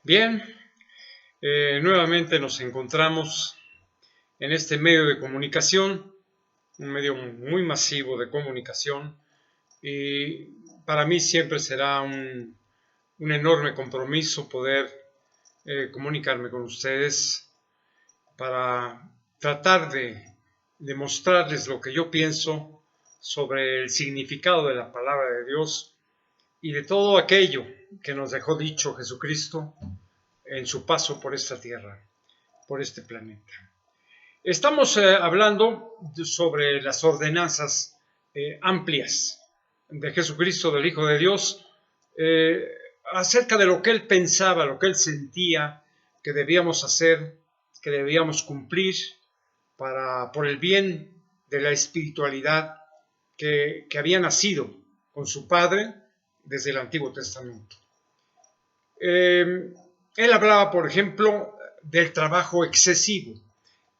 Bien, nuevamente nos encontramos en este medio de comunicación, un medio muy masivo de comunicación, y para mí siempre será un enorme compromiso poder comunicarme con ustedes para tratar de mostrarles lo que yo pienso sobre el significado de la palabra de Dios y de todo aquello que nos dejó dicho Jesucristo en su paso por esta tierra, por este planeta. Estamos hablando sobre las ordenanzas amplias de Jesucristo, del Hijo de Dios, eh, acerca de lo que él pensaba, lo que él sentía que debíamos hacer, que debíamos cumplir por el bien de la espiritualidad que había nacido con su Padre desde el Antiguo Testamento. Él hablaba, por ejemplo, del trabajo excesivo.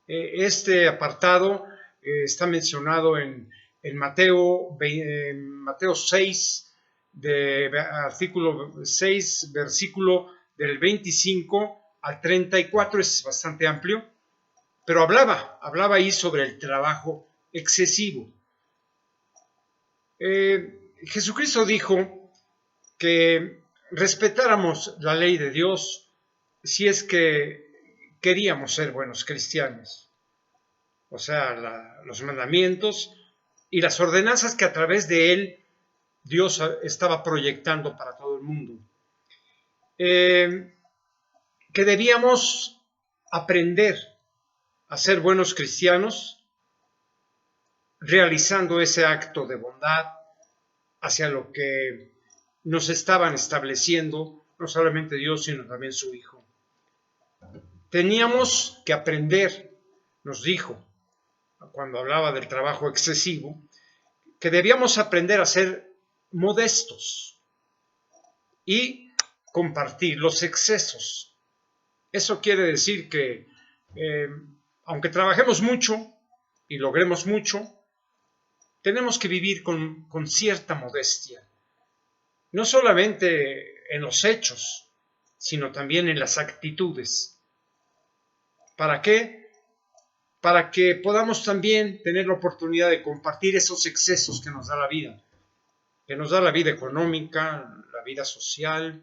Este apartado está mencionado en Mateo 6, artículo 6, versículo del 25 al 34, es bastante amplio, pero hablaba ahí sobre el trabajo excesivo. Jesucristo dijo que respetáramos la ley de Dios si es que queríamos ser buenos cristianos. O sea, los mandamientos y las ordenanzas que a través de él Dios estaba proyectando para todo el mundo. Que debíamos aprender a ser buenos cristianos realizando ese acto de bondad hacia lo que nos estaban estableciendo, no solamente Dios, sino también su Hijo. Teníamos que aprender, nos dijo, cuando hablaba del trabajo excesivo, que debíamos aprender a ser modestos y compartir los excesos. Eso quiere decir que aunque trabajemos mucho y logremos mucho, tenemos que vivir con cierta modestia, no solamente en los hechos, sino también en las actitudes. ¿Para qué? Para que podamos también tener la oportunidad de compartir esos excesos que nos da la vida económica, la vida social,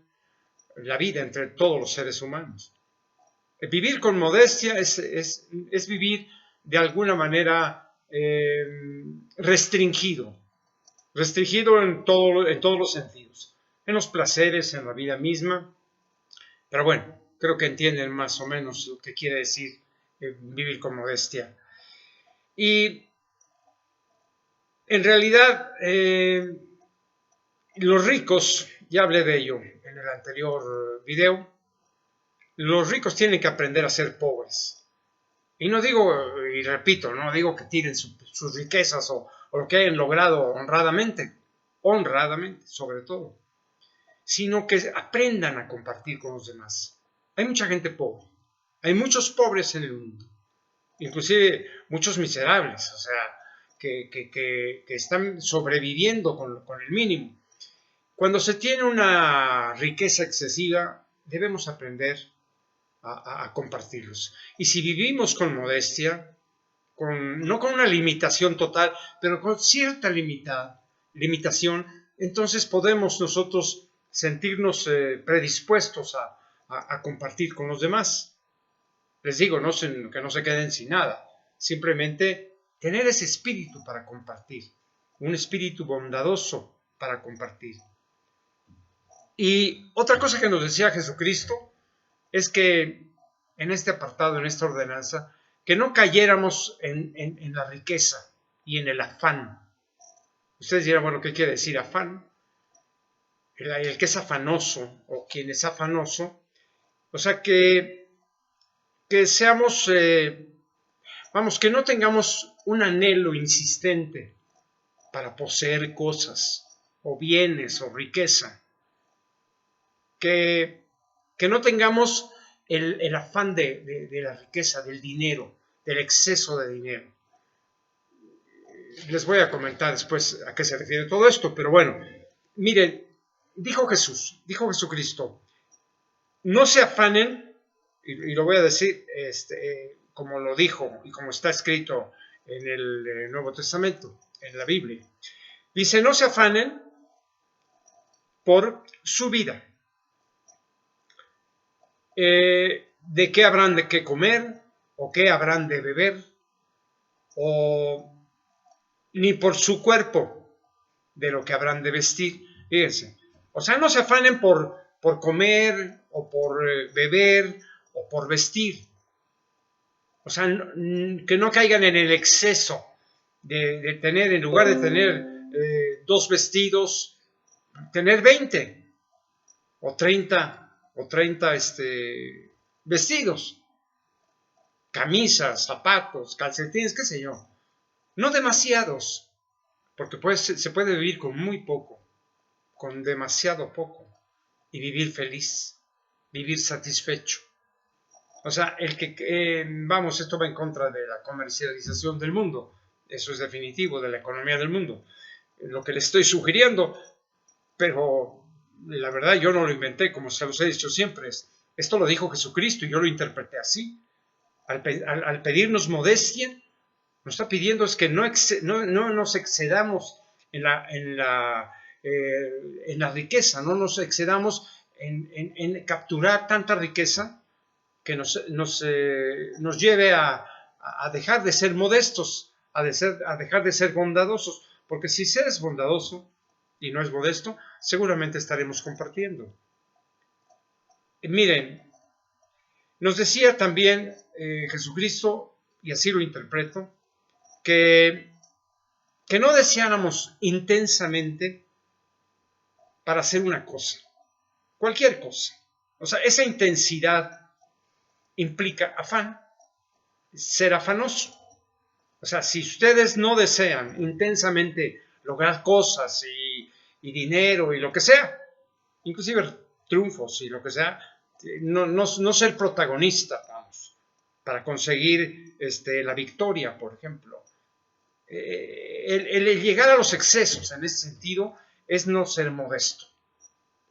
la vida entre todos los seres humanos. Vivir con modestia es vivir de alguna manera restringido en todos los sentidos, en los placeres, en la vida misma, pero bueno, creo que entienden más o menos lo que quiere decir vivir con modestia. Y en realidad, los ricos, ya hablé de ello en el anterior video, los ricos tienen que aprender a ser pobres. Y no digo, y repito, no digo que tiren sus riquezas o lo que hayan logrado honradamente sobre todo, sino que aprendan a compartir con los demás. Hay mucha gente pobre, hay muchos pobres en el mundo, inclusive muchos miserables, o sea, que están sobreviviendo con el mínimo. Cuando se tiene una riqueza excesiva, debemos aprender a compartirlos. Y si vivimos con modestia, no con una limitación total, pero con cierta limitación, entonces podemos nosotros sentirnos predispuestos a compartir con los demás. Les digo, que no se queden sin nada, simplemente tener ese espíritu para compartir, un espíritu bondadoso para compartir. Y otra cosa que nos decía Jesucristo es que en este apartado, en esta ordenanza, que no cayéramos en la riqueza y en el afán. Ustedes dirán, bueno, ¿qué quiere decir afán? El que es afanoso o quien es afanoso, o sea, que seamos, que no tengamos un anhelo insistente para poseer cosas o bienes o riqueza, que no tengamos el afán de la riqueza, del dinero, del exceso de dinero. Les voy a comentar después a qué se refiere todo esto, pero bueno, miren, dijo Jesucristo, no se afanen, y lo voy a decir como lo dijo y como está escrito en el Nuevo Testamento, en la Biblia. Dice, no se afanen por su vida. De qué habrán de qué comer, o qué habrán de beber, o ni por su cuerpo, de lo que habrán de vestir. Fíjense. O sea, no se afanen por comer, o por beber, o por vestir. O sea, que no caigan en el exceso de tener, en lugar de tener 2 vestidos, tener 20 o 30 vestidos, camisas, zapatos, calcetines, qué sé yo. No demasiados, porque se puede vivir con muy poco, con demasiado poco, y vivir feliz, vivir satisfecho. O sea, vamos, esto va en contra de la comercialización del mundo, eso es definitivo, de la economía del mundo. Lo que le estoy sugiriendo, pero la verdad yo no lo inventé, como se los he dicho siempre, esto lo dijo Jesucristo y yo lo interpreté así. Al pedirnos modestia, nos está pidiendo es que no nos excedamos en la riqueza, no nos excedamos en capturar tanta riqueza que nos lleve a dejar de ser modestos, a dejar de ser bondadosos, porque si eres bondadoso y no es modesto, seguramente estaremos compartiendo. Miren, nos decía también Jesucristo, y así lo interpreto, que no deseáramos intensamente para hacer una cosa, cualquier cosa. O sea, esa intensidad implica afán, ser afanoso. O sea, si ustedes no desean intensamente lograr cosas y dinero y lo que sea, inclusive triunfos y lo que sea, no ser protagonista, vamos, para conseguir la victoria, por ejemplo. El llegar a los excesos en ese sentido es no ser modesto,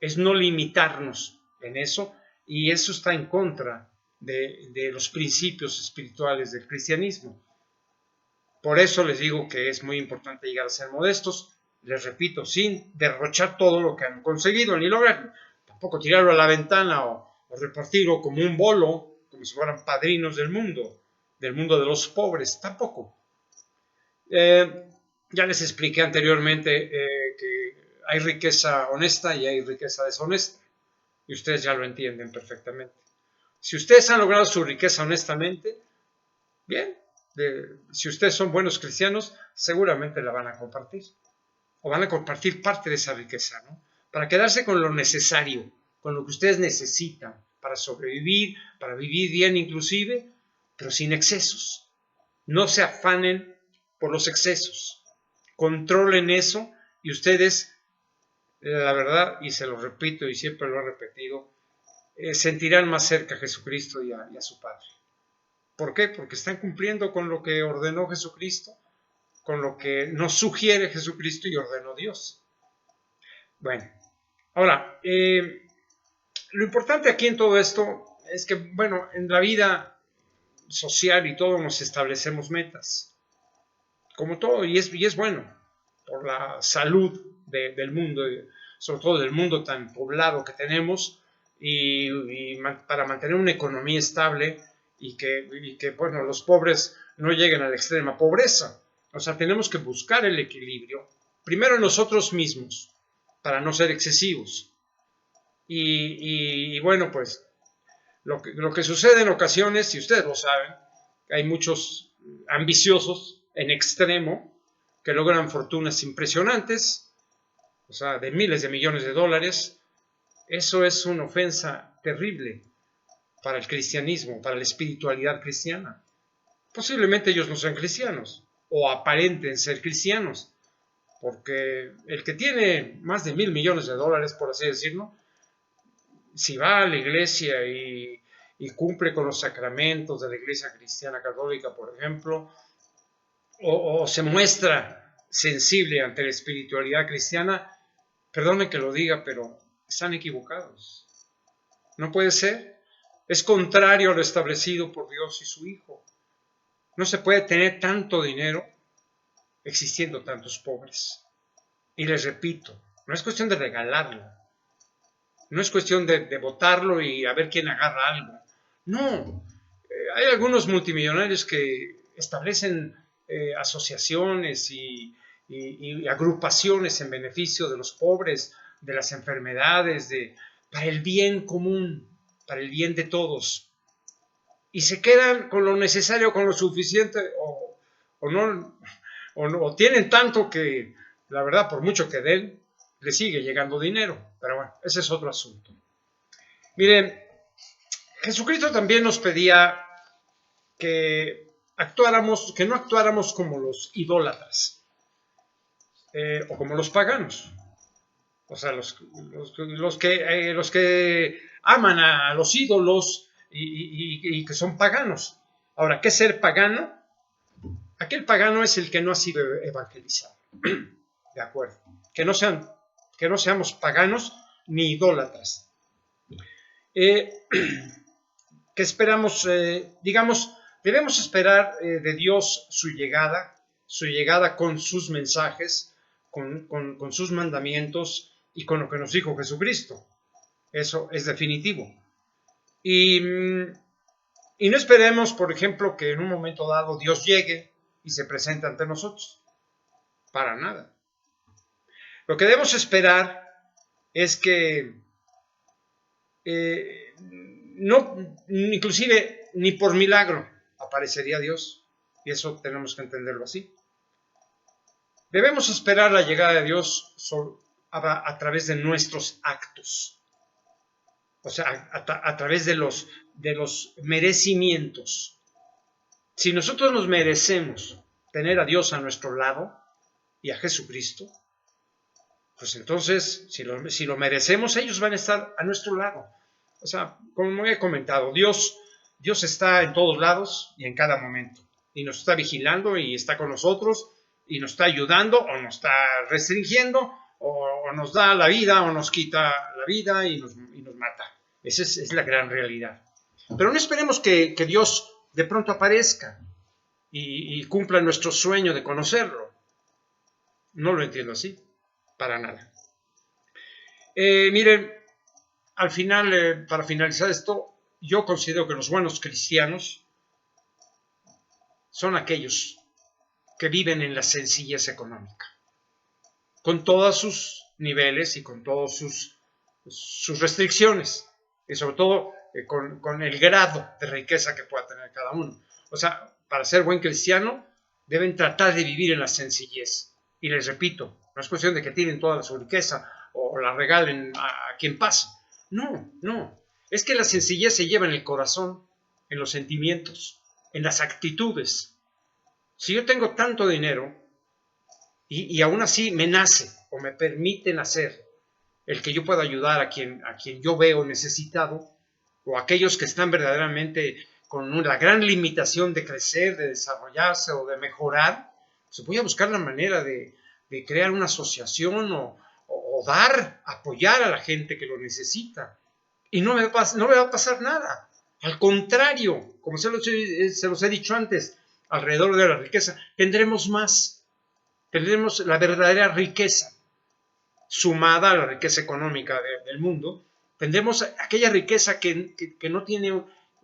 es no limitarnos en eso, y eso está en contra de los principios espirituales del cristianismo. Por eso les digo que es muy importante llegar a ser modestos, les repito, sin derrochar todo lo que han conseguido ni lograr, tampoco tirarlo a la ventana o repartirlo como un bolo, como si fueran padrinos del mundo de los pobres, tampoco. Ya les expliqué anteriormente que hay riqueza honesta y hay riqueza deshonesta, y ustedes ya lo entienden perfectamente. Si ustedes han logrado su riqueza honestamente, bien, si ustedes son buenos cristianos, seguramente la van a compartir, o van a compartir parte de esa riqueza, ¿no? Para quedarse con lo necesario, con lo que ustedes necesitan para sobrevivir, para vivir bien inclusive, pero sin excesos. No se afanen por los excesos, controlen eso, y ustedes, la verdad, y se lo repito y siempre lo he repetido, sentirán más cerca a Jesucristo y a su Padre. ¿Por qué? Porque están cumpliendo con lo que ordenó Jesucristo, con lo que nos sugiere Jesucristo y ordenó Dios. Bueno, ahora, lo importante aquí en todo esto es que, bueno, en la vida social y todo nos establecemos metas, como todo, y es bueno, por la salud del mundo, sobre todo del mundo tan poblado que tenemos, y para mantener una economía estable y que, bueno, los pobres no lleguen a la extrema pobreza. O sea, tenemos que buscar el equilibrio, primero en nosotros mismos, para no ser excesivos. Y bueno, pues lo que sucede en ocasiones, y ustedes lo saben, hay muchos ambiciosos en extremo que logran fortunas impresionantes, o sea, de miles de millones de dólares. Eso es una ofensa terrible para el cristianismo, para la espiritualidad cristiana. Posiblemente ellos no sean cristianos o aparenten ser cristianos, porque el que tiene más de 1,000 millones de dólares, por así decirlo, si va a la iglesia y cumple con los sacramentos de la iglesia cristiana católica, por ejemplo, o se muestra sensible ante la espiritualidad cristiana, perdone que lo diga, pero están equivocados. No puede ser. Es contrario a lo establecido por Dios y su Hijo. No se puede tener tanto dinero existiendo tantos pobres. Y les repito, no es cuestión de regalarlo. No es cuestión de botarlo y a ver quién agarra algo. No. Hay algunos multimillonarios que establecen asociaciones y agrupaciones en beneficio de los pobres, de las enfermedades, para el bien común, para el bien de todos. Y se quedan con lo necesario, con lo suficiente, o tienen tanto que, la verdad, por mucho que den, le sigue llegando dinero. Pero bueno, ese es otro asunto. Miren, Jesucristo también nos pedía que no actuáramos como los idólatras o como los paganos. O sea, los que aman a los ídolos y que son paganos. Ahora, ¿qué es ser pagano? Aquel pagano es el que no ha sido evangelizado. De acuerdo. Que no seamos paganos ni idólatras. ¿Qué esperamos? Digamos, debemos esperar de Dios su llegada con sus mensajes, con sus mandamientos y con lo que nos dijo Jesucristo. Eso es definitivo. Y no esperemos, por ejemplo, que en un momento dado Dios llegue y se presente ante nosotros. Para nada. Lo que debemos esperar es que no, inclusive ni por milagro aparecería Dios, y eso tenemos que entenderlo así. Debemos esperar la llegada de Dios a través de nuestros actos, o sea, a través de los merecimientos. Si nosotros nos merecemos tener a Dios a nuestro lado y a Jesucristo, pues entonces, si lo merecemos, ellos van a estar a nuestro lado. O sea, como he comentado, Dios está en todos lados y en cada momento. Y nos está vigilando y está con nosotros y nos está ayudando o nos está restringiendo o nos da la vida o nos quita la vida y nos mata. Esa es la gran realidad. Pero no esperemos que Dios de pronto aparezca y cumpla nuestro sueño de conocerlo. No lo entiendo así, para nada. Miren, al final, para finalizar esto, yo considero que los buenos cristianos son aquellos que viven en la sencillez económica, con todos sus niveles y con todas sus restricciones, y sobre todo con el grado de riqueza que pueda tener cada uno. O sea, para ser buen cristiano, deben tratar de vivir en la sencillez. Y les repito, no es cuestión de que tiren toda su riqueza o la regalen a quien pase. No. Es que la sencillez se lleva en el corazón, en los sentimientos, en las actitudes. Si yo tengo tanto dinero y aún así me nace o me permite nacer el que yo pueda ayudar a quien yo veo necesitado, o aquellos que están verdaderamente con la gran limitación de crecer, de desarrollarse o de mejorar, pues voy a buscar la manera de crear una asociación o apoyar a la gente que lo necesita. Y no me va a pasar nada. Al contrario, como se los he dicho antes, alrededor de la riqueza tendremos más. Tendremos la verdadera riqueza sumada a la riqueza económica del mundo. Tendremos aquella riqueza que no tiene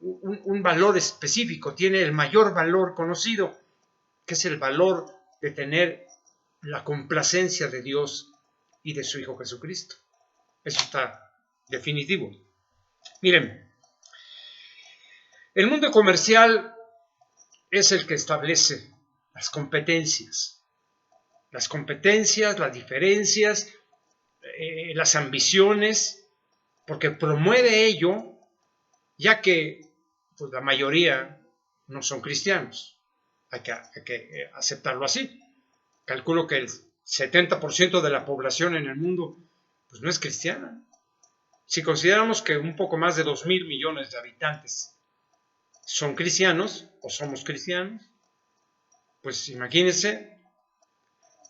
un valor específico, tiene el mayor valor conocido, que es el valor de tener la complacencia de Dios y de su Hijo Jesucristo. Eso está definitivo. Miren, el mundo comercial es el que establece las competencias, las diferencias, las ambiciones, porque promueve ello, ya que pues, la mayoría no son cristianos. Hay que aceptarlo así. Calculo que el 70% de la población en el mundo pues, no es cristiana. Si consideramos que un poco más de 2.000 millones de habitantes son cristianos o somos cristianos, pues imagínense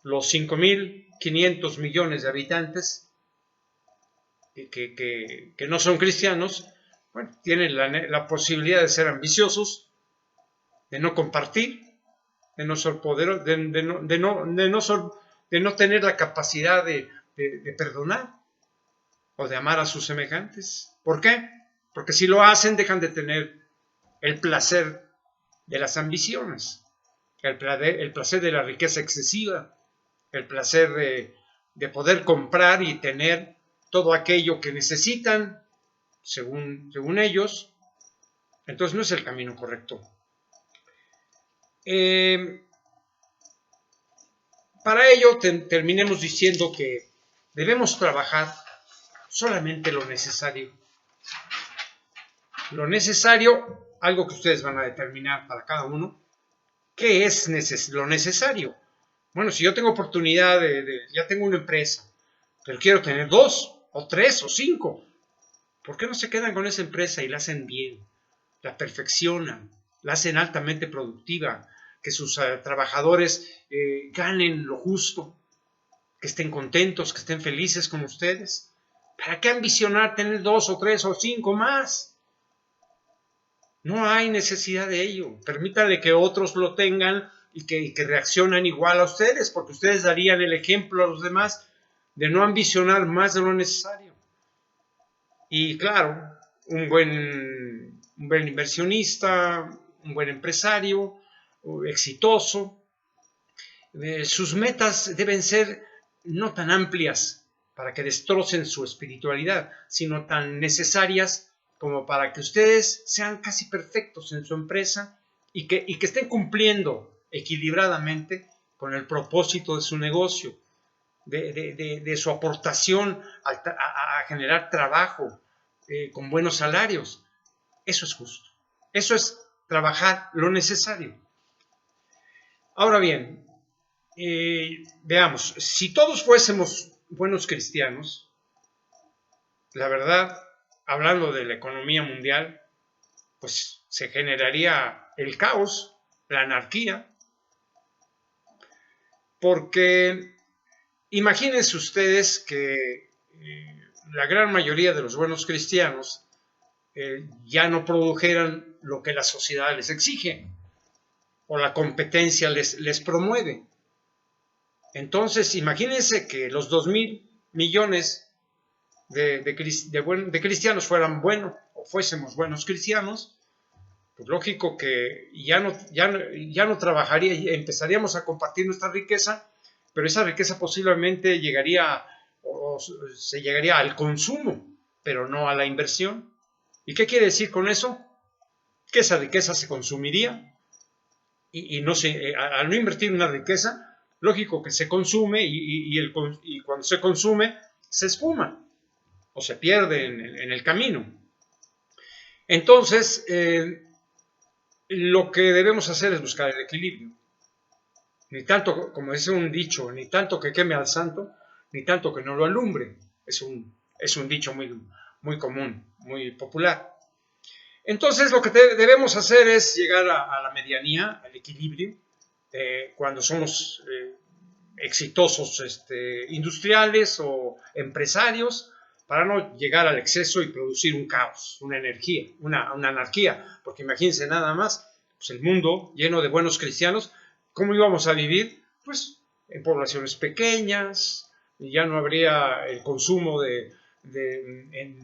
los 5.500 millones de habitantes que no son cristianos, bueno, tienen la posibilidad de ser ambiciosos, de no compartir, de no ser poderosos, de no tener la capacidad de perdonar o de amar a sus semejantes. ¿Por qué? Porque si lo hacen, dejan de tener el placer de las ambiciones, el placer de la riqueza excesiva, el placer de poder comprar y tener todo aquello que necesitan, según ellos. Entonces no es el camino correcto. Para ello terminemos diciendo que debemos trabajar solamente lo necesario. Lo necesario, algo que ustedes van a determinar para cada uno, ¿qué es lo necesario? Bueno, si yo tengo oportunidad ya tengo una empresa, pero quiero tener 2, o 3, o 5, ¿por qué no se quedan con esa empresa y la hacen bien? La perfeccionan, la hacen altamente productiva, que sus trabajadores ganen lo justo, que estén contentos, que estén felices con ustedes. ¿Para qué ambicionar tener 2 o 3 o 5 más? No hay necesidad de ello. Permítanle que otros lo tengan y que reaccionen igual a ustedes, porque ustedes darían el ejemplo a los demás de no ambicionar más de lo necesario. Y claro, un buen inversionista, un buen empresario, exitoso, sus metas deben ser no tan amplias para que destrocen su espiritualidad, sino tan necesarias como para que ustedes sean casi perfectos en su empresa y que estén cumpliendo equilibradamente con el propósito de su negocio, de su aportación a generar trabajo con buenos salarios. Eso es justo. Eso es trabajar lo necesario. Ahora bien, veamos, si todos fuésemos buenos cristianos, la verdad, hablando de la economía mundial, pues se generaría el caos, la anarquía, porque imagínense ustedes que la gran mayoría de los buenos cristianos ya no produjeran lo que la sociedad les exige o la competencia les promueve. Entonces, imagínense que los 2,000 millones de cristianos fueran buenos o fuésemos buenos cristianos, pues lógico que ya no trabajaría, empezaríamos a compartir nuestra riqueza, pero esa riqueza posiblemente se llegaría al consumo, pero no a la inversión. ¿Y qué quiere decir con eso? Que esa riqueza se consumiría y al no invertir una riqueza, lógico que se consume y cuando se consume se esfuma o se pierde en el camino. Entonces, lo que debemos hacer es buscar el equilibrio. Ni tanto, como dice un dicho, ni tanto que queme al santo, ni tanto que no lo alumbre. Es un dicho muy común, muy popular. Entonces, lo que debemos hacer es llegar a la medianía, al equilibrio, cuando somos exitosos industriales o empresarios, para no llegar al exceso y producir un caos, una anarquía, porque imagínense nada más, pues el mundo lleno de buenos cristianos, ¿cómo íbamos a vivir? Pues en poblaciones pequeñas, y ya no habría el consumo de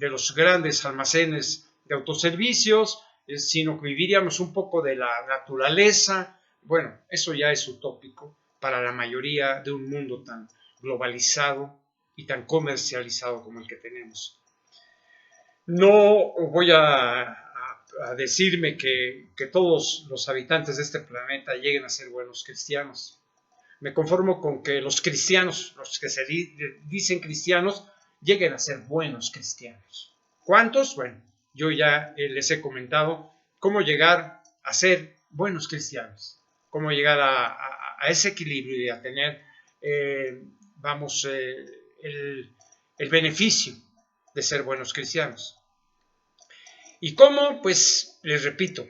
los grandes almacenes de autoservicios, sino que viviríamos un poco de la naturaleza. Bueno, eso ya es utópico para la mayoría de un mundo tan globalizado y tan comercializado como el que tenemos. No voy a decirme que todos los habitantes de este planeta lleguen a ser buenos cristianos. Me conformo con que los cristianos, los que se dicen cristianos, lleguen a ser buenos cristianos. ¿Cuántos? Bueno, yo ya les he comentado cómo llegar a ser buenos cristianos, cómo llegar a ese equilibrio y a tener, el beneficio de ser buenos cristianos. ¿Y cómo? Pues les repito,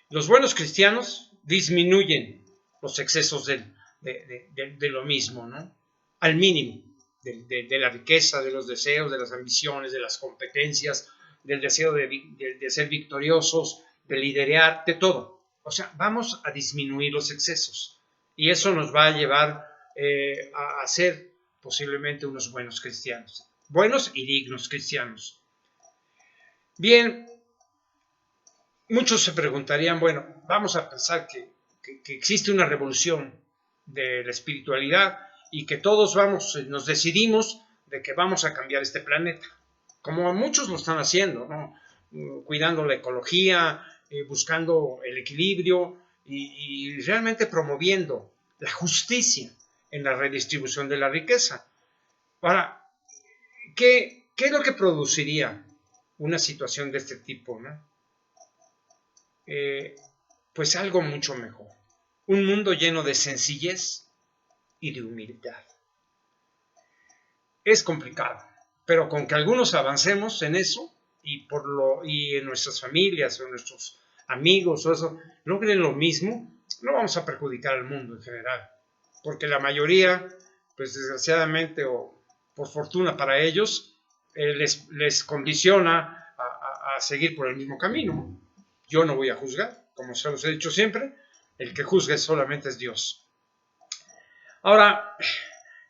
los buenos cristianos disminuyen los excesos de lo mismo, ¿no? Al mínimo, de la riqueza, de los deseos, de las ambiciones, de las competencias, del deseo de ser victoriosos, de liderar, de todo. O sea, vamos a disminuir los excesos y eso nos va a llevar a ser posiblemente unos buenos cristianos, buenos y dignos cristianos. Bien, muchos se preguntarían, bueno, vamos a pensar que existe una revolución de la espiritualidad y que todos nos decidimos de que vamos a cambiar este planeta, como muchos lo están haciendo, ¿no? Cuidando la ecología, buscando el equilibrio y realmente promoviendo la justicia en la redistribución de la riqueza. Ahora, ¿qué es lo que produciría una situación de este tipo, ¿no? Pues algo mucho mejor. Un mundo lleno de sencillez y de humildad. Es complicado, pero con que algunos avancemos en eso y en nuestras familias o nuestros amigos o eso logren lo mismo, no vamos a perjudicar al mundo en general, porque la mayoría, pues desgraciadamente o por fortuna para ellos, les condiciona a seguir por el mismo camino. Yo no voy a juzgar, como se los he dicho siempre, el que juzgue solamente es Dios. Ahora,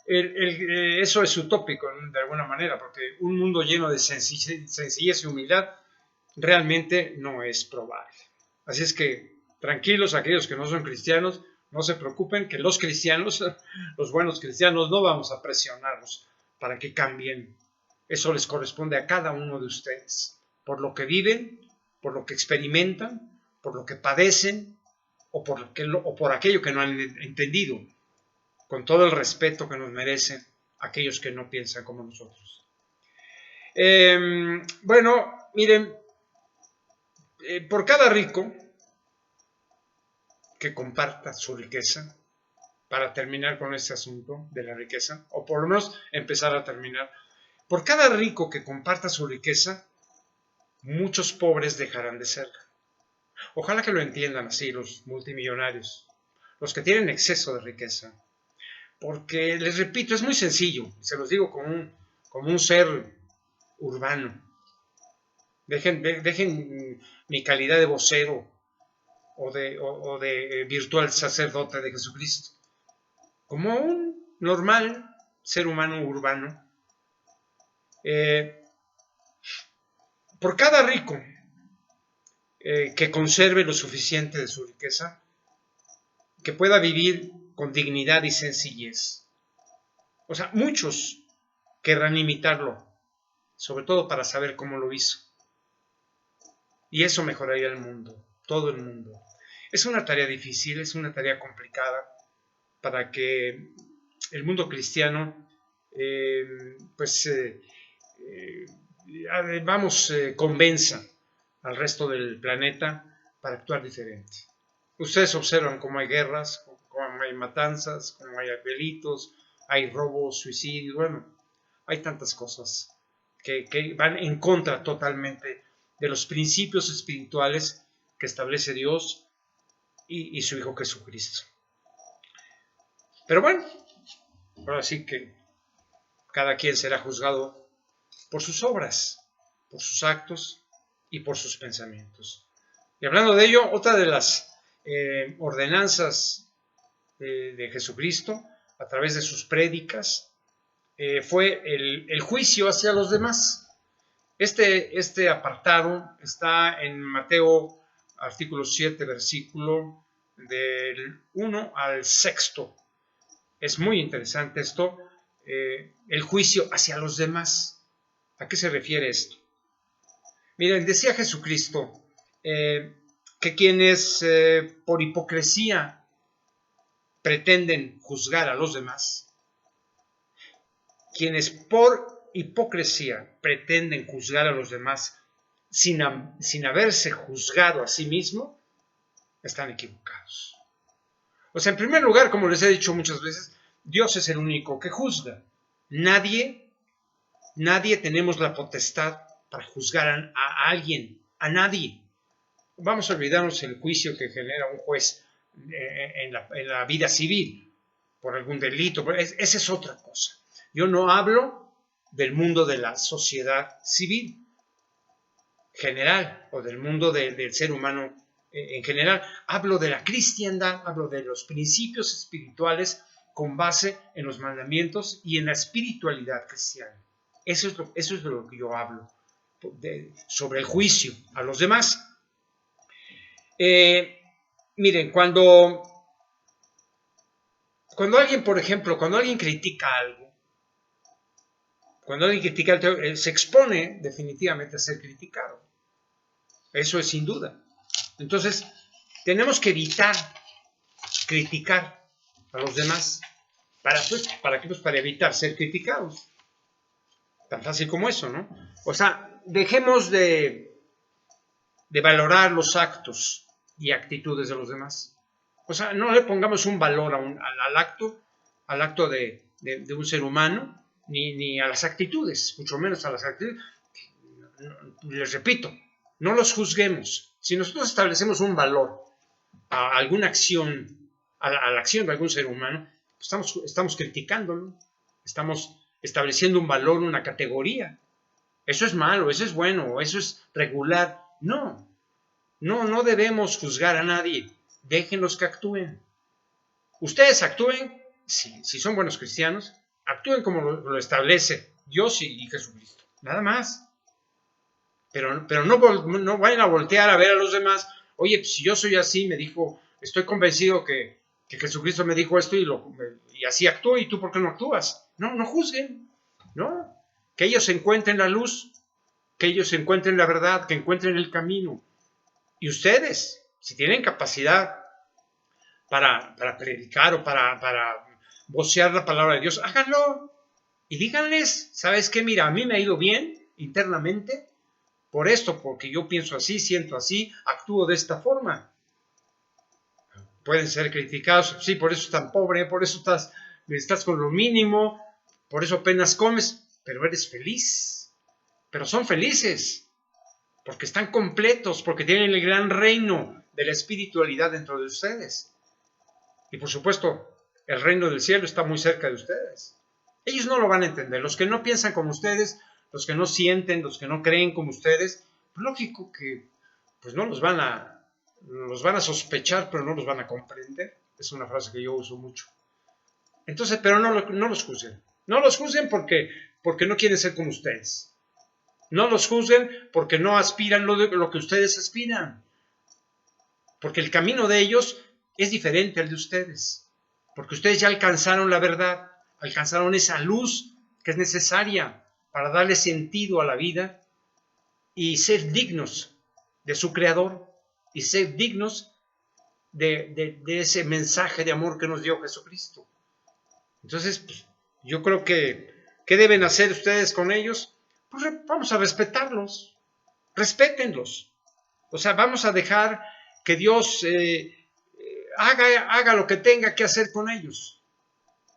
eso es utópico de alguna manera, porque un mundo lleno de sencillez y humildad realmente no es probable. Así es que tranquilos aquellos que no son cristianos, no se preocupen que los cristianos, los buenos cristianos, no vamos a presionarlos para que cambien. Eso les corresponde a cada uno de ustedes, por lo que viven, por lo que experimentan, por lo que padecen o por aquello que no han entendido, con todo el respeto que nos merecen aquellos que no piensan como nosotros. Bueno, miren, por cada rico que comparta su riqueza, para terminar con este asunto de la riqueza, o por lo menos empezar a terminar, por cada rico que comparta su riqueza, muchos pobres dejarán de serlo. Ojalá que lo entiendan así los multimillonarios, los que tienen exceso de riqueza. Porque, les repito, es muy sencillo, se los digo como un ser urbano. Dejen mi calidad de vocero o de virtual sacerdote de Jesucristo. Como un normal ser humano urbano, por cada rico que conserve lo suficiente de su riqueza, que pueda vivir con dignidad y sencillez. O sea, muchos querrán imitarlo, sobre todo para saber cómo lo hizo. Y eso mejoraría el mundo, todo el mundo. Es una tarea difícil, es una tarea complicada para que el mundo cristiano, convenza al resto del planeta para actuar diferente. Ustedes observan cómo hay guerras, cómo hay matanzas, cómo hay delitos, hay robos, suicidios, bueno, hay tantas cosas que van en contra totalmente de los principios espirituales que establece Dios y su Hijo Jesucristo. Pero bueno, ahora sí que cada quien será juzgado por sus obras, por sus actos y por sus pensamientos. Y hablando de ello, otra de las ordenanzas de Jesucristo a través de sus prédicas fue el juicio hacia los demás. Este apartado está en Mateo artículo 7, versículo del 1 al 6. Es muy interesante esto, el juicio hacia los demás. ¿A qué se refiere esto? Miren, decía Jesucristo que quienes por hipocresía pretenden juzgar a los demás, quienes por hipocresía pretenden juzgar a los demás sin haberse juzgado a sí mismo, están equivocados. O sea, en primer lugar, como les he dicho muchas veces, Dios es el único que juzga. Nadie tenemos la potestad para juzgar a alguien, a nadie. Vamos a olvidarnos el juicio que genera un juez en la vida civil por algún delito. Esa es otra cosa. Yo no hablo del mundo de la sociedad civil. general o del mundo del ser humano en general. Hablo de la cristiandad, hablo de los principios espirituales con base en los mandamientos y en la espiritualidad cristiana. Eso es de lo que yo hablo, sobre el juicio a los demás. Miren, cuando alguien, por ejemplo, cuando alguien critica algo, se expone definitivamente a ser criticado. Eso es sin duda. Entonces, tenemos que evitar criticar a los demás. ¿Para qué? Pues para evitar ser criticados. Tan fácil como eso, ¿no? O sea, dejemos de valorar los actos y actitudes de los demás. O sea, no le pongamos un valor al acto de un ser humano, ni a las actitudes, mucho menos a las actitudes. Les repito, no los juzguemos. Si nosotros establecemos un valor a alguna acción, a la acción de algún ser humano, estamos criticándolo, estamos estableciendo un valor, una categoría. Eso es malo, eso es bueno, eso es regular. No debemos juzgar a nadie. Déjenlos que actúen. Ustedes actúen, si son buenos cristianos, actúen como lo establece Dios y Jesucristo. Nada más. Pero no vayan a voltear a ver a los demás. Oye, pues si yo soy así, me dijo, estoy convencido que Jesucristo me dijo esto y así actúo, y tú ¿por qué no actúas? No juzguen, ¿no? Que ellos encuentren la luz, que ellos encuentren la verdad, que encuentren el camino. Y ustedes, si tienen capacidad para predicar o para vocear la palabra de Dios, háganlo y díganles, ¿sabes qué? Mira, a mí me ha ido bien internamente por esto, porque yo pienso así, siento así, actúo de esta forma. Pueden ser criticados, sí, por eso estás tan pobre, por eso estás con lo mínimo, por eso apenas comes, pero eres feliz. Pero son felices, porque están completos, porque tienen el gran reino de la espiritualidad dentro de ustedes. Y por supuesto, el reino del cielo está muy cerca de ustedes. Ellos no lo van a entender. Los que no piensan como ustedes, los que no sienten, los que no creen como ustedes, pues lógico que pues no los van a sospechar, pero no los van a comprender. Es una frase que yo uso mucho. Entonces, pero no los juzguen. No los juzguen porque no quieren ser como ustedes. No los juzguen porque no aspiran lo que ustedes aspiran. Porque el camino de ellos es diferente al de ustedes. Porque ustedes ya alcanzaron la verdad, alcanzaron esa luz que es necesaria para darle sentido a la vida y ser dignos de su Creador y ser dignos de ese mensaje de amor que nos dio Jesucristo. Entonces, pues, yo creo que ¿qué deben hacer ustedes con ellos? Pues vamos a respetarlos, respétenlos. O sea, vamos a dejar que Dios haga lo que tenga que hacer con ellos,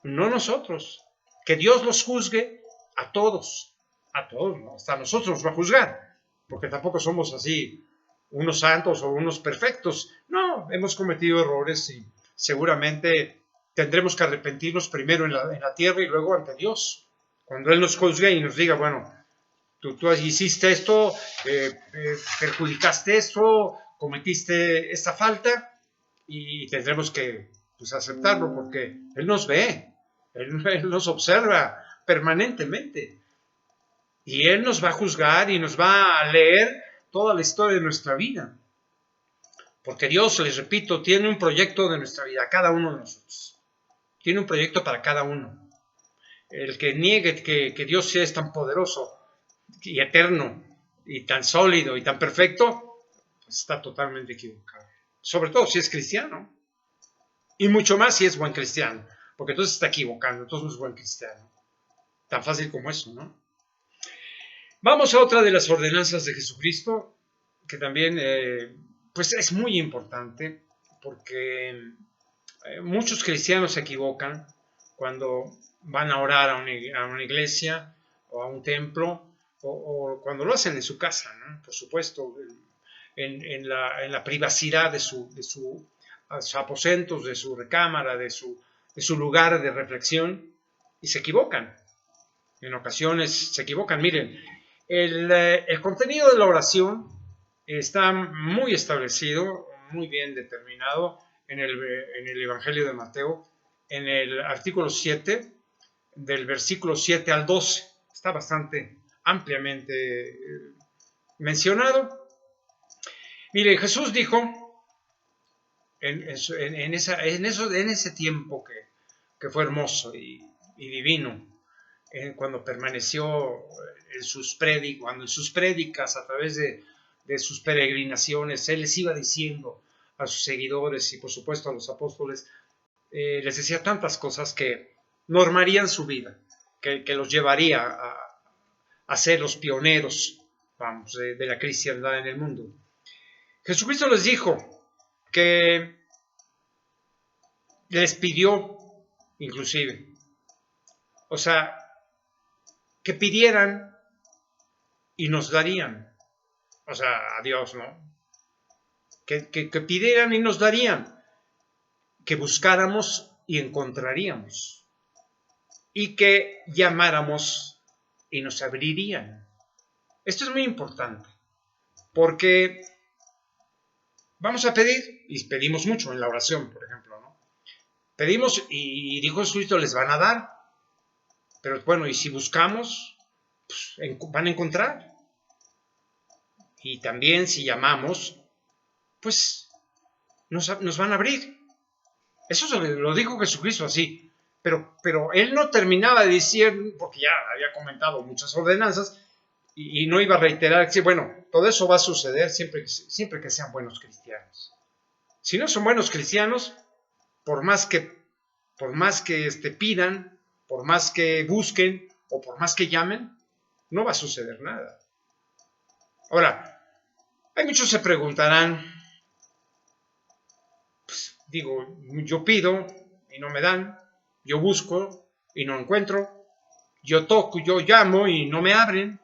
no nosotros. Que Dios los juzgue a todos, ¿no? Hasta nosotros nos va a juzgar, porque tampoco somos así unos santos o unos perfectos. No, hemos cometido errores y seguramente tendremos que arrepentirnos primero en la tierra y luego ante Dios. Cuando Él nos juzgue y nos diga, bueno, tú hiciste esto, perjudicaste esto, cometiste esta falta, y tendremos que aceptarlo porque Él nos ve, Él nos observa permanentemente y Él nos va a juzgar y nos va a leer toda la historia de nuestra vida, porque Dios, les repito, tiene un proyecto de nuestra vida, cada uno de nosotros tiene un proyecto para cada uno. El que niegue que Dios es tan poderoso y eterno y tan sólido y tan perfecto, pues está totalmente equivocado, sobre todo si es cristiano. Y mucho más si es buen cristiano, porque entonces está equivocando, entonces no es buen cristiano. Tan fácil como eso, ¿no? Vamos a otra de las ordenanzas de Jesucristo, que también pues es muy importante, porque muchos cristianos se equivocan cuando van a orar a una iglesia o a un templo, o cuando lo hacen en su casa, ¿no? Por supuesto, en la privacidad de sus aposentos, de su recámara, de su lugar de reflexión, y se equivocan. En ocasiones se equivocan. Miren, El contenido de la oración está muy establecido, muy bien determinado en el Evangelio de Mateo, en el artículo 7, del versículo 7 al 12. Está bastante ampliamente mencionado. Mire, Jesús dijo en ese tiempo que fue hermoso y divino, cuando permaneció cuando en sus prédicas, a través de sus peregrinaciones, Él les iba diciendo a sus seguidores y por supuesto a los apóstoles, les decía tantas cosas que normarían su vida, que los llevaría a ser los pioneros, vamos, de la cristiandad en el mundo. Jesucristo les dijo que les pidió, inclusive, o sea, que pidieran y nos darían, o sea, a Dios, ¿no? Que pidieran y nos darían, que buscáramos y encontraríamos, y que llamáramos y nos abrirían. Esto es muy importante, porque vamos a pedir, y pedimos mucho en la oración, por ejemplo, ¿no? Pedimos y dijo Jesucristo, les van a dar, pero bueno, y si buscamos, pues, van a encontrar. Y también si llamamos, pues nos van a abrir. Eso lo dijo Jesucristo así, pero Él no terminaba de decir, porque ya había comentado muchas ordenanzas, y no iba a reiterar, que bueno, todo eso va a suceder siempre que sean buenos cristianos. Si no son buenos cristianos, por más que pidan, por más que busquen o por más que llamen, no va a suceder nada. Ahora, hay muchos se preguntarán, pues, digo, yo pido y no me dan, yo busco y no encuentro, yo toco, yo llamo y no me abren.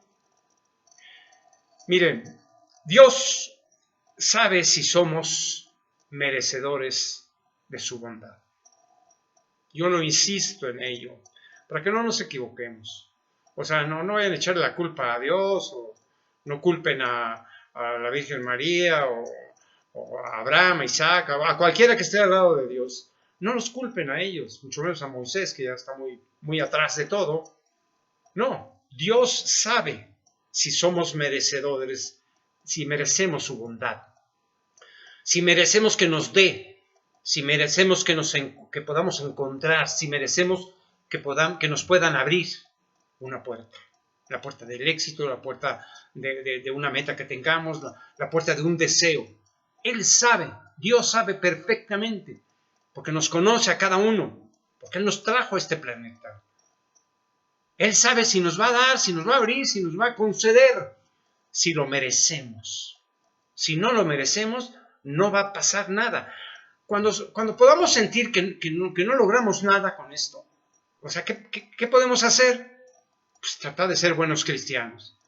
Miren, Dios sabe si somos merecedores de su bondad. Yo lo insisto en ello, para que no nos equivoquemos. O sea, no vayan a echarle la culpa a Dios, o no culpen a la Virgen María, o a Abraham, a Isaac, a cualquiera que esté al lado de Dios. No los culpen a ellos, mucho menos a Moisés, que ya está muy, muy atrás de todo. No, Dios sabe si somos merecedores, si merecemos su bondad, si merecemos que nos dé, si merecemos que podamos encontrar, si merecemos que nos puedan abrir una puerta, la puerta del éxito, la puerta de una meta que tengamos, la puerta de un deseo. Él sabe, Dios sabe perfectamente, porque nos conoce a cada uno, porque Él nos trajo a este planeta. Él sabe si nos va a dar, si nos va a abrir, si nos va a conceder, si lo merecemos. Si no lo merecemos, no va a pasar nada. Cuando podamos sentir que no logramos nada con esto, o sea, ¿qué podemos hacer? Pues tratar de ser buenos cristianos.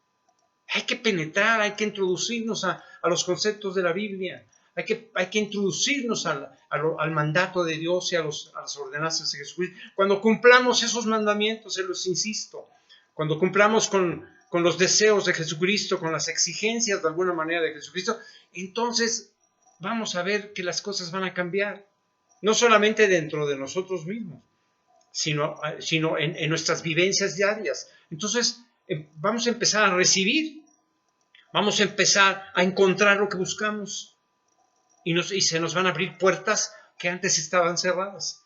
Hay que penetrar, hay que introducirnos a los conceptos de la Biblia. Hay que introducirnos al mandato de Dios y a las ordenanzas de Jesucristo. Cuando cumplamos esos mandamientos, se los insisto, cuando cumplamos con los deseos de Jesucristo, con las exigencias de alguna manera de Jesucristo, entonces vamos a ver que las cosas van a cambiar. No solamente dentro de nosotros mismos, sino en nuestras vivencias diarias. Entonces vamos a empezar a recibir, vamos a empezar a encontrar lo que buscamos. Y se nos van a abrir puertas que antes estaban cerradas.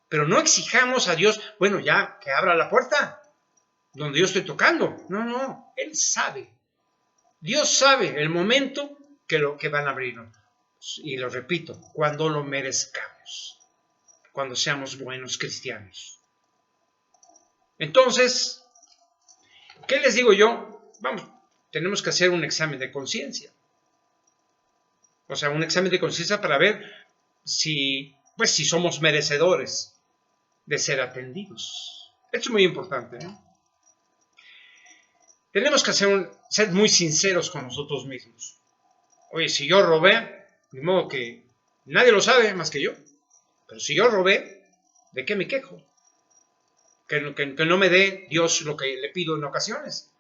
Pero no exijamos a Dios, bueno, ya, que abra la puerta donde yo estoy tocando. No, Él sabe. Dios sabe el momento que van a abrirnos. Y lo repito, cuando lo merezcamos, cuando seamos buenos cristianos. Entonces, ¿qué les digo yo? Vamos, tenemos que hacer un examen de conciencia. O sea, un examen de conciencia para ver si somos merecedores de ser atendidos. Esto es muy importante, ¿no? Tenemos que ser muy sinceros con nosotros mismos. Oye, si yo robé, de modo que nadie lo sabe más que yo. Pero si yo robé, ¿de qué me quejo? Que no me dé Dios lo que le pido en ocasiones.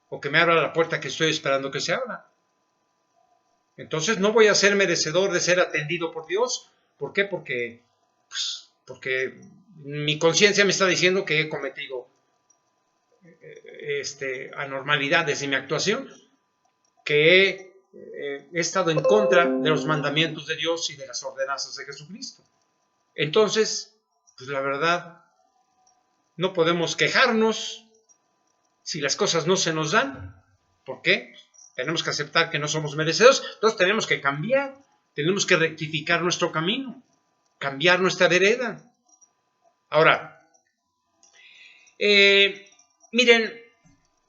o que me abra la puerta que estoy esperando que se abra. Entonces no voy a ser merecedor de ser atendido por Dios. ¿Por qué? Porque mi conciencia me está diciendo que he cometido anormalidades en mi actuación, que he estado en contra de los mandamientos de Dios y de las ordenanzas de Jesucristo. Entonces, pues la verdad, no podemos quejarnos si las cosas no se nos dan. ¿Por qué? Tenemos que aceptar que no somos merecedores, entonces tenemos que cambiar, tenemos que rectificar nuestro camino, cambiar nuestra vereda. Ahora, miren,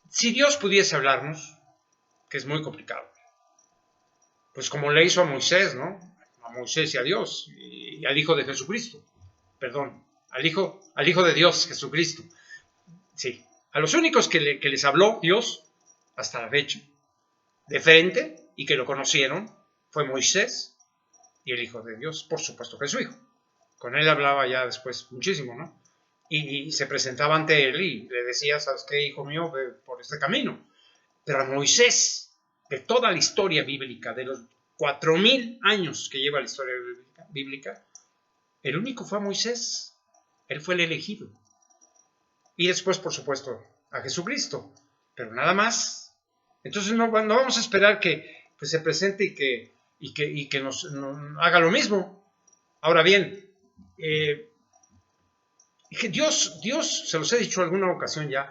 si Dios pudiese hablarnos, que es muy complicado, pues como le hizo a Moisés, ¿no? A Moisés y a Dios, y al Hijo de Jesucristo, perdón, al Hijo de Dios, Jesucristo. Sí, a los únicos que les habló Dios hasta la fecha, de frente, y que lo conocieron, fue Moisés y el Hijo de Dios, por supuesto que es su Hijo. Con él hablaba ya después muchísimo, ¿no? Y se presentaba ante él y le decía, ¿sabes qué, hijo mío? Ve por este camino. Pero a Moisés, de toda la historia bíblica, de los 4000 años que lleva la historia bíblica, el único fue a Moisés. Él fue el elegido. Y después, por supuesto, a Jesucristo. Pero nada más. Entonces no vamos a esperar que se presente y que nos haga lo mismo. Ahora bien, Dios, se los he dicho en alguna ocasión ya,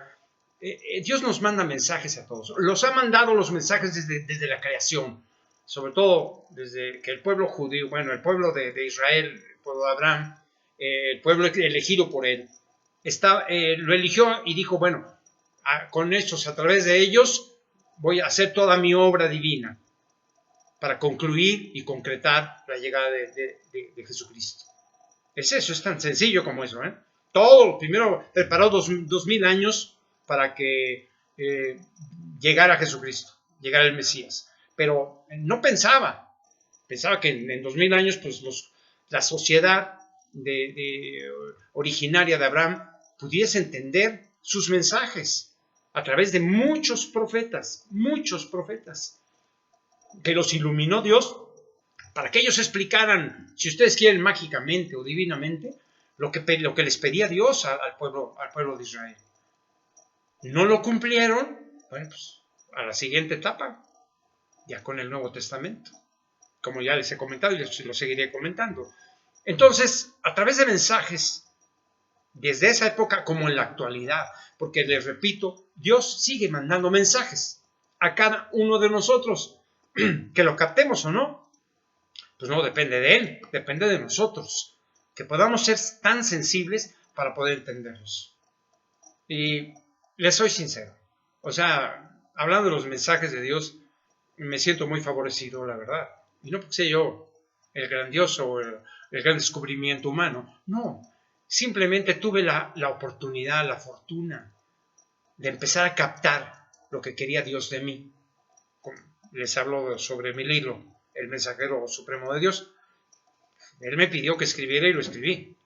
Dios nos manda mensajes a todos. Los ha mandado los mensajes desde la creación, sobre todo desde que el pueblo judío, bueno, el pueblo de Israel, el pueblo de Abraham, el pueblo elegido por él, lo eligió y dijo, bueno, con estos, a través de ellos, voy a hacer toda mi obra divina para concluir y concretar la llegada de Jesucristo. Es eso, es tan sencillo como eso, ¿eh? Todo, primero preparó 2000 años para que llegara Jesucristo, llegara el Mesías. Pero no pensaba que en 2000 años pues la sociedad originaria de Abraham pudiese entender sus mensajes a través de muchos profetas, que los iluminó Dios para que ellos explicaran, si ustedes quieren mágicamente o divinamente, lo que les pedía Dios al pueblo de Israel. No lo cumplieron, bueno, pues a la siguiente etapa, ya con el Nuevo Testamento, como ya les he comentado y les lo seguiré comentando. Entonces, a través de mensajes, desde esa época como en la actualidad, porque les repito, Dios sigue mandando mensajes a cada uno de nosotros, que lo captemos o no, pues no depende de Él, depende de nosotros, que podamos ser tan sensibles para poder entenderlos. Y les soy sincero, o sea, hablando de los mensajes de Dios, me siento muy favorecido, la verdad. Y no porque sea yo el grandioso o el gran descubrimiento humano, no. Simplemente tuve la oportunidad, la fortuna de empezar a captar lo que quería Dios de mí. Les hablo sobre mi libro, El Mensajero Supremo de Dios. Él me pidió que escribiera y lo escribí.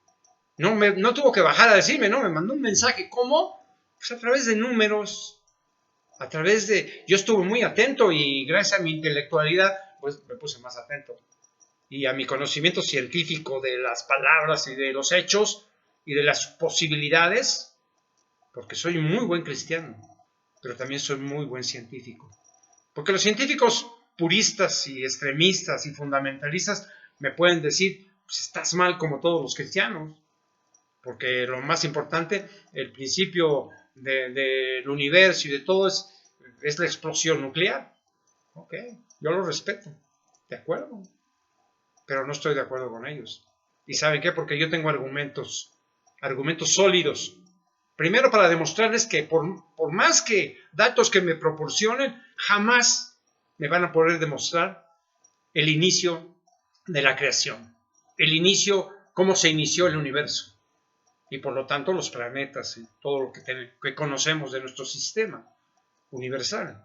No tuvo que bajar a decirme, no, me mandó un mensaje. ¿Cómo? Pues a través de números, a través de... Yo estuve muy atento y gracias a mi intelectualidad, pues me puse más atento. Y a mi conocimiento científico de las palabras y de los hechos y de las posibilidades, porque soy muy buen cristiano, pero también soy muy buen científico. Porque los científicos puristas y extremistas y fundamentalistas me pueden decir, pues estás mal como todos los cristianos, porque lo más importante, el principio del universo y de todo es la explosión nuclear. Ok, yo lo respeto, de acuerdo, pero no estoy de acuerdo con ellos. ¿Y saben qué? Porque yo tengo argumentos sólidos. Primero, para demostrarles que por más que datos que me proporcionen, jamás me van a poder demostrar el inicio de la creación, el inicio, cómo se inició el universo, y por lo tanto los planetas y todo lo que conocemos de nuestro sistema universal.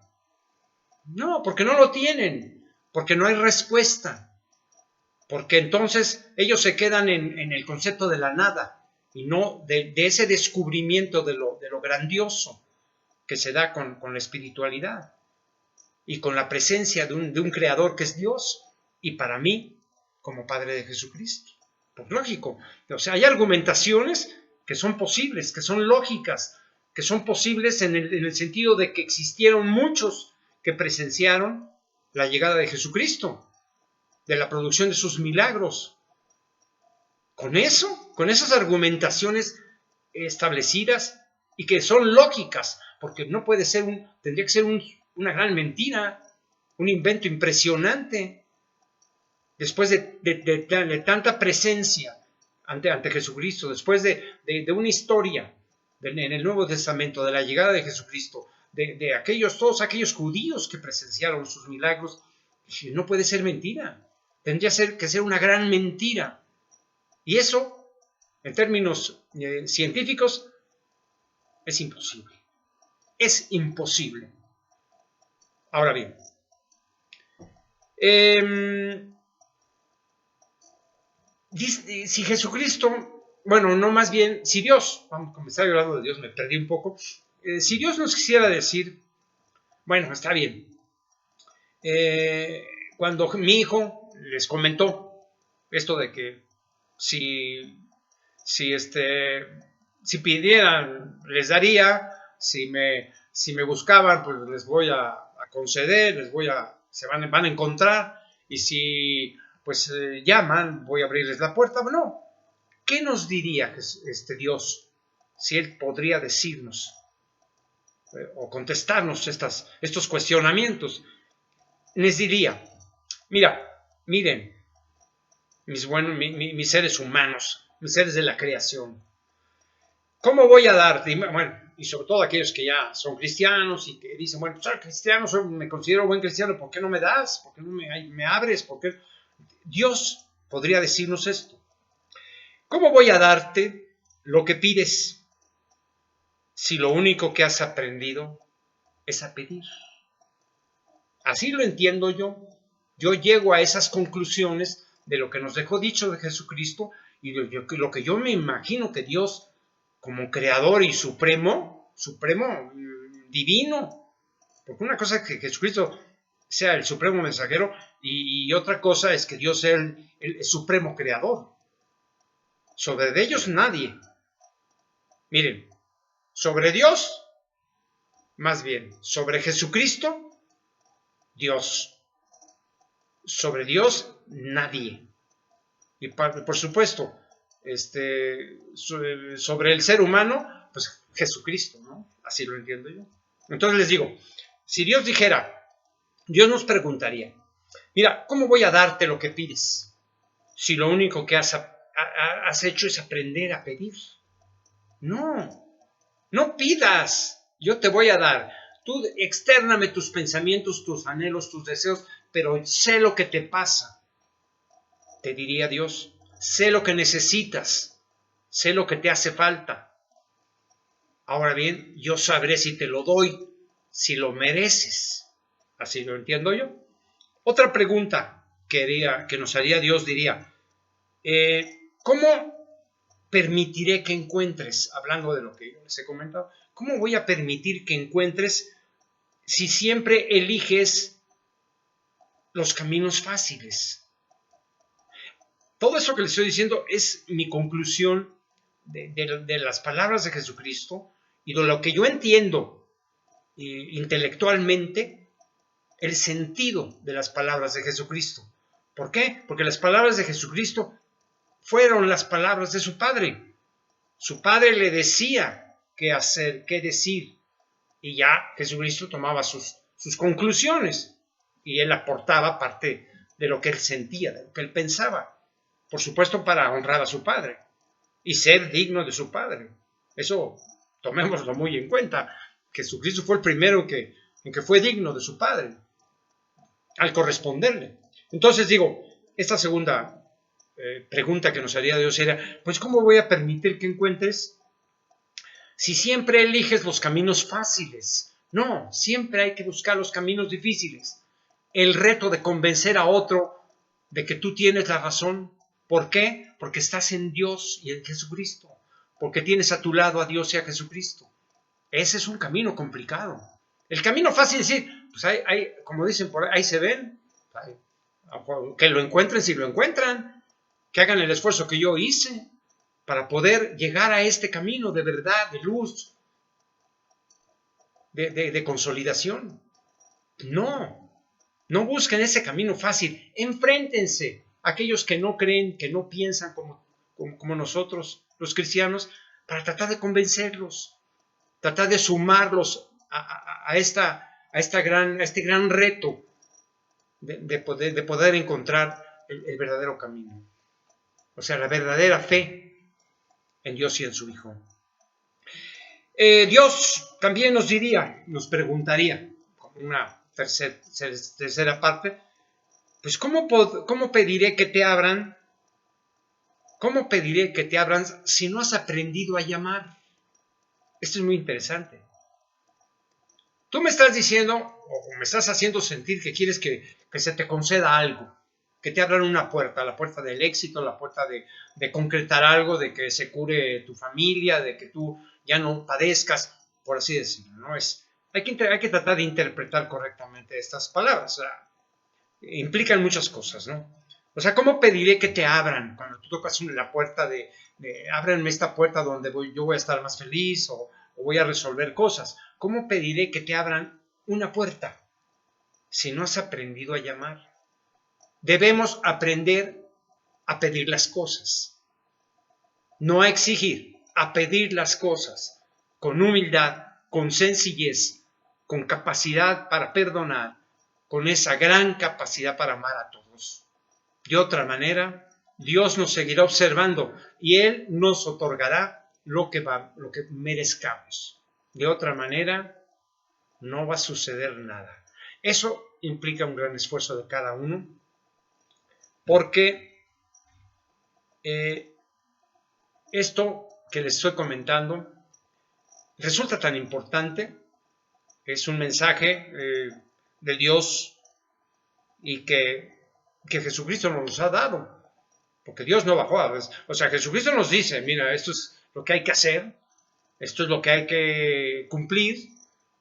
No, porque no lo tienen, porque no hay respuesta, porque entonces ellos se quedan en el concepto de la nada y no de ese descubrimiento de lo grandioso. que se da con la espiritualidad y con la presencia de un creador que es Dios, y para mí, como Padre de Jesucristo. Pues lógico, o sea, hay argumentaciones que son posibles, que son lógicas, que son posibles en el sentido de que existieron muchos que presenciaron la llegada de Jesucristo, de la producción de sus milagros. Con eso, con esas argumentaciones establecidas y que son lógicas, porque no puede ser tendría que ser una gran mentira, un invento impresionante, después de tanta presencia ante Jesucristo, después de una historia en el Nuevo Testamento, de la llegada de Jesucristo, de todos aquellos judíos que presenciaron sus milagros. No puede ser mentira, tendría que ser una gran mentira. Y eso, en términos científicos, es imposible. Es imposible. Ahora bien, si Jesucristo, bueno, no, más bien, si Dios, vamos a comenzar hablando de Dios, me perdí un poco, si Dios nos quisiera decir, bueno, está bien, cuando mi hijo les comentó esto de que si pidieran, les daría, si me buscaban, pues les voy a conceder, se van a encontrar, y si pues llaman, voy a abrirles la puerta. Bueno, ¿qué nos diría Dios si Él podría decirnos o contestarnos estos cuestionamientos? Les diría, miren, mis seres humanos, mis seres de la creación, ¿cómo voy a darte? Bueno, y sobre todo aquellos que ya son cristianos y que dicen, bueno, soy cristiano, me considero buen cristiano, ¿por qué no me das? ¿Por qué no me abres? ¿Por qué? Dios podría decirnos esto. ¿Cómo voy a darte lo que pides si lo único que has aprendido es a pedir? Así lo entiendo yo. Yo llego a esas conclusiones de lo que nos dejó dicho de Jesucristo y lo que yo me imagino que Dios, como creador y supremo divino, porque una cosa es que Jesucristo sea el supremo mensajero y otra cosa es que Dios sea el supremo creador. Sobre ellos nadie. Miren, sobre Dios, más bien, sobre Jesucristo, Dios. Sobre Dios, nadie. Y por supuesto, sobre el ser humano, pues Jesucristo, ¿no? Así lo entiendo yo. Entonces les digo, si Dios dijera, Dios nos preguntaría, mira, ¿cómo voy a darte lo que pides? Si lo único que has hecho es aprender a pedir. No pidas, yo te voy a dar. Tú extername tus pensamientos, tus anhelos, tus deseos, pero sé lo que te pasa. Te diría Dios, sé lo que necesitas, sé lo que te hace falta. Ahora bien, yo sabré si te lo doy, si lo mereces. Así lo entiendo yo. Otra pregunta que nos haría Dios diría, ¿cómo permitiré que encuentres, hablando de lo que yo les he comentado, cómo voy a permitir que encuentres si siempre eliges los caminos fáciles? Todo eso que les estoy diciendo es mi conclusión de las palabras de Jesucristo y de lo que yo entiendo intelectualmente, el sentido de las palabras de Jesucristo. ¿Por qué? Porque las palabras de Jesucristo fueron las palabras de su Padre. Su Padre le decía qué hacer, qué decir, y ya Jesucristo tomaba sus conclusiones y él aportaba parte de lo que él sentía, de lo que él pensaba. Por supuesto, para honrar a su Padre y ser digno de su Padre. Eso tomémoslo muy en cuenta. Jesucristo fue el primero en que fue digno de su Padre, al corresponderle. Entonces digo, esta segunda pregunta que nos haría Dios era, pues ¿cómo voy a permitir que encuentres si siempre eliges los caminos fáciles? No, siempre hay que buscar los caminos difíciles. El reto de convencer a otro de que tú tienes la razón. ¿Por qué? Porque estás en Dios y en Jesucristo. Porque tienes a tu lado a Dios y a Jesucristo. Ese es un camino complicado. El camino fácil es decir, pues como dicen por ahí se ven, que lo encuentren si lo encuentran, que hagan el esfuerzo que yo hice para poder llegar a este camino de verdad, de luz, de consolidación. No busquen ese camino fácil, enfréntense a aquellos que no creen, que no piensan como nosotros, los cristianos, para tratar de convencerlos, tratar de sumarlos a este gran reto de poder encontrar el verdadero camino. O sea, la verdadera fe en Dios y en su Hijo. Dios también nos preguntaría, como una tercera parte, pues ¿cómo pediré que te abran? ¿Cómo pediré que te abran si no has aprendido a llamar? Esto es muy interesante. Tú me estás diciendo, o me estás haciendo sentir que quieres que se te conceda algo, que te abran una puerta, la puerta del éxito, la puerta de concretar algo, de que se cure tu familia, de que tú ya no padezcas, por así decirlo, ¿no? Hay que tratar de interpretar correctamente estas palabras. O sea, implican muchas cosas, ¿no? O sea, ¿cómo pediré que te abran cuando tú tocas la puerta de ábranme esta puerta donde yo voy a estar más feliz o voy a resolver cosas? ¿Cómo pediré que te abran una puerta si no has aprendido a llamar? Debemos aprender a pedir las cosas, no a exigir, a pedir las cosas con humildad, con sencillez, con capacidad para perdonar, con esa gran capacidad para amar a todos. De otra manera, Dios nos seguirá observando y Él nos otorgará lo que merezcamos. De otra manera, no va a suceder nada. Eso implica un gran esfuerzo de cada uno, porque esto que les estoy comentando resulta tan importante. Es un mensaje de Dios y que Jesucristo nos ha dado, porque Dios no bajó. O sea, Jesucristo nos dice, mira, esto es lo que hay que hacer, esto es lo que hay que cumplir,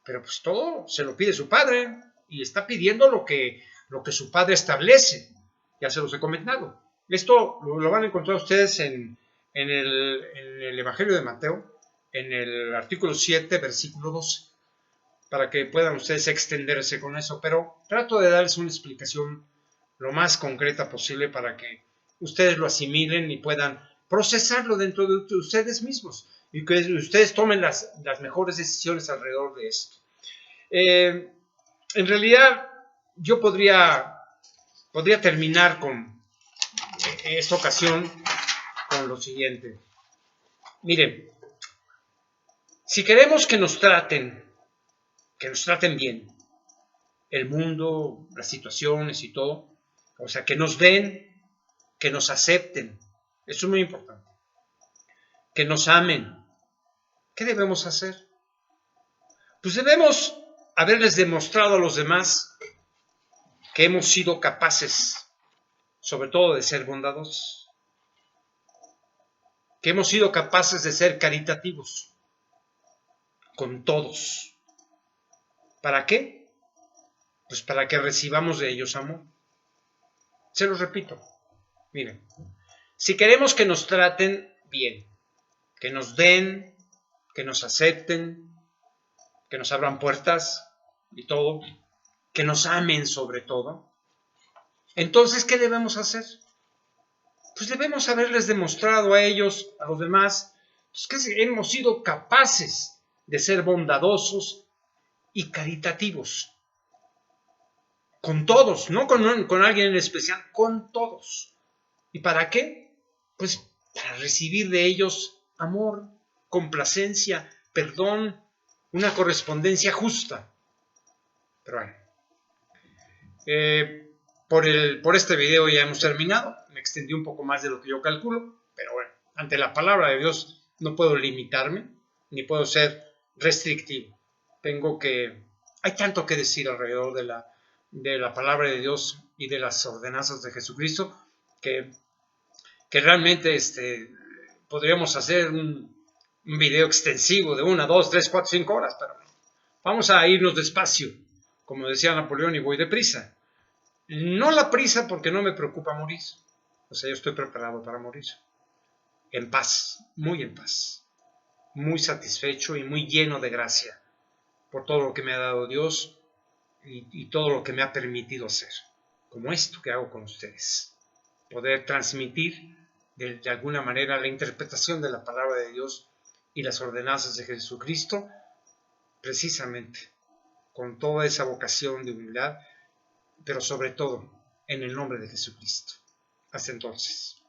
pero pues todo se lo pide su Padre y está pidiendo lo que su Padre establece. Ya se los he comentado. Esto lo van a encontrar ustedes en el Evangelio de Mateo, en el artículo 7, versículo 12, para que puedan ustedes extenderse con eso, pero trato de darles una explicación lo más concreta posible para que ustedes lo asimilen y puedan procesarlo dentro de ustedes mismos y que ustedes tomen las mejores decisiones alrededor de esto. En realidad, yo podría terminar con esta ocasión con lo siguiente. Miren, si queremos que nos traten bien, el mundo, las situaciones y todo, o sea, que nos den, que nos acepten, eso es muy importante, que nos amen, ¿qué debemos hacer? Pues debemos haberles demostrado a los demás que hemos sido capaces, sobre todo de ser bondadosos, que hemos sido capaces de ser caritativos con todos. ¿Para qué? Pues para que recibamos de ellos amor. Se los repito. Miren, si queremos que nos traten bien, que nos den, que nos acepten, que nos abran puertas y todo, que nos amen sobre todo, entonces, ¿qué debemos hacer? Pues debemos haberles demostrado a ellos, a los demás, pues que hemos sido capaces de ser bondadosos y caritativos. Con todos, no con alguien en especial, con todos. ¿Y para qué? Pues para recibir de ellos amor, complacencia, perdón, una correspondencia justa. Pero bueno, por este video ya hemos terminado. Me extendí un poco más de lo que yo calculo, pero bueno, ante la palabra de Dios no puedo limitarme, ni puedo ser restrictivo. Hay tanto que decir alrededor de la palabra de Dios y de las ordenanzas de Jesucristo que realmente podríamos hacer un video extensivo de 1, 2, 3, 4, 5 horas, pero vamos a irnos despacio, como decía Napoleón, y voy deprisa. No la prisa porque no me preocupa morir, o sea, yo estoy preparado para morir, en paz, muy satisfecho y muy lleno de gracia por todo lo que me ha dado Dios y todo lo que me ha permitido hacer, como esto que hago con ustedes, poder transmitir de alguna manera la interpretación de la palabra de Dios y las ordenanzas de Jesucristo, precisamente con toda esa vocación de humildad, pero sobre todo en el nombre de Jesucristo. Hasta entonces.